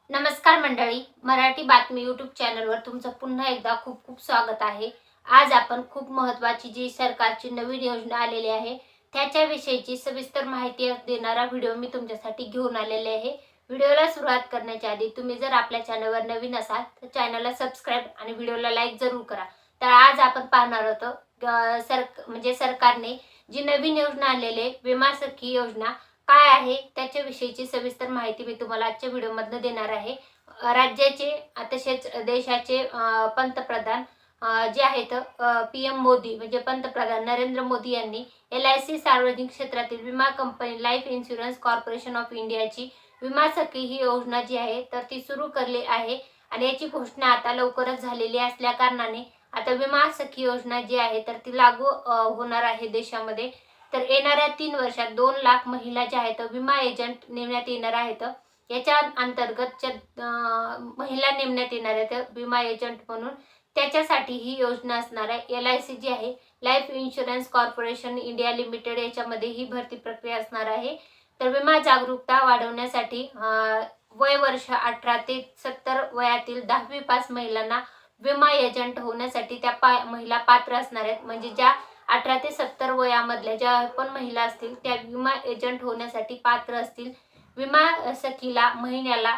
नमस्कार मंडळी, मराठी बातमी यूट्यूब चॅनलवर तुमचं पुन्हा एकदा खूप खूप स्वागत आहे। आज आपण खूप महत्त्वाची जी सरकारची नवीन योजना आलेली आहे त्याच्याविषयीची सविस्तर माहिती देणारा व्हिडिओ मी तुमच्यासाठी घेऊन आलेले आहे। व्हिडिओला सुरुवात करण्याच्या आधी तुम्ही जर आपल्या चॅनलवर नवीन असाल तर चॅनलला सबस्क्राइब आणि व्हिडिओला लाईक जरूर करा। तर आज आपण पाहणार आहोत सरकारने जी नवीन योजना आणलेली आहे विमा सखी योजना काय आहे त्याच्याविषयीची सविस्तर माहिती मी तुम्हाला आजच्या व्हिडिओमध्ये देणार आहे। राज्याचे तसेच देशाचे पंतप्रधान जे आहेत पीएम मोदी म्हणजे पंतप्रधान नरेंद्र मोदी यांनी LIC सार्वजनिक क्षेत्रातील विमा company life insurance corporation of इंडियाची विमा सखी ही योजना जी आहे तर ती सुरू करली आहे आणि याची घोषणा आता लवकरच झालेली असल्या कारणाने आता विमा सखी योजना जी आहे तर ती लागू होणार आहे देशामध्ये। तर येणाऱ्या 3 वर्षात 2 लाख महिला ज्या आहेत विमा एजंट नेमण्यात येणार आहेत। याच्या अंतर्गत महिला नेमण्यात येणार आहेत विमा एजंट म्हणून, त्याच्यासाठी ही योजना असणार आहे। LIC जी आहे life insurance corporation India limited याच्यामध्ये ही भरती प्रक्रिया असणार आहे। तर विमा जागरूकता वाढवण्यासाठी वय वर्ष 18 ते 70 वयातील 10वी पास महिलांना विमा एजंट होण्यासाठी त्या महिला पात्र असणार आहेत। म्हणजे ज्या 18 ते 70 वयामधल्या ज्या पण महिला असतील त्या विमा एजंट होण्यासाठी पात्र असतील। विमा सखीला महिन्याला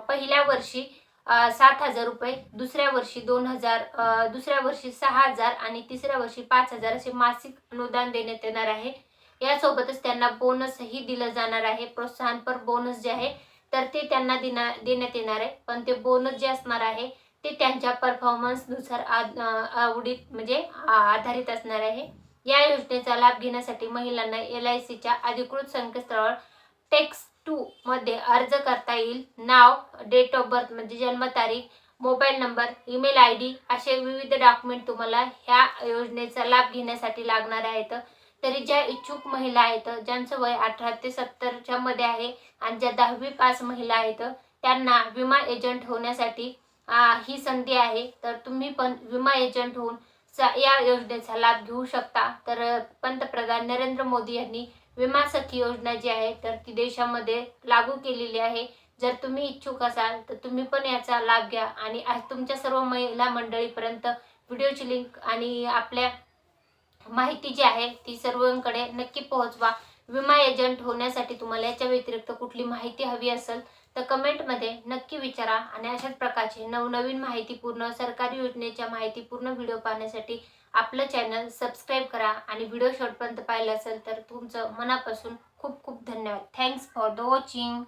पहिल्या वर्षी 7,000 रुपये, दुसऱ्या वर्षी 2,000, दुसऱ्या वर्षी 6,000 आणि तिसऱ्या वर्षी 5,000 असे मासिक अनुदान देण्यात येणार आहे। यासोबतच त्यांना बोनसही दिलं जाणार आहे। प्रोत्साहनपर बोनस जे आहे तर ते त्यांना देण्यात येणार आहे। पण ते बोनस जे असणार आहे ते त्यांच्या परफॉर्मन्सनुसार आवडीत म्हणजे आधारित असणार आहे। या योजनेचा लाभ घेण्यासाठी महिलांना LICच्या अधिकृत संकेतस्थळावर टेक्स्ट2 मध्ये अर्ज करता येईल। नाव, डेट ऑफ बर्थ म्हणजे जन्मतारीख, मोबाईल नंबर, ईमेल ID असे विविध डॉक्युमेंट तुम्हाला ह्या योजनेचा लाभ घेण्यासाठी लागणार आहेत। तरी ज्या इच्छुक महिला आहेत ज्यांचं वय 18 ते 70 च्या मध्ये आहे आणि ज्या 10वी पास महिला आहेत त्यांना विमा एजंट होण्यासाठी ही संधी आहे। तर तुम्ही पण विमा एजंट होऊन या योजनेचा लाभ घेऊ शकता। तर पंतप्रधान नरेंद्र मोदी यांनी विमा सखी योजना जी आहे तर ती देशामध्ये लागू केलेली आहे। जर तुम्ही इच्छुक असाल तर तुम्ही पण याचा लाभ घ्या आणि तुमच्या सर्व महिला मंडळीपर्यंत व्हिडिओची लिंक आणि आपल्या माहिती जी आहे ती सर्वांकडे नक्की पोहोचवा। विमा एजंट होण्यासाठी तुम्हाला याच्या व्यतिरिक्त कुठली माहिती हवी असेल तर कमेंटमध्ये नक्की विचारा आणि अशाच प्रकारचे नवनवीन माहितीपूर्ण सरकारी योजनेच्या माहितीपूर्ण व्हिडिओ पाहण्यासाठी आपलं चॅनल सबस्क्राइब करा आणि व्हिडिओ शेवटपर्यंत पाहिला असेल तर तुमचं मनापासून खूप खूप धन्यवाद। Thanks for the watching.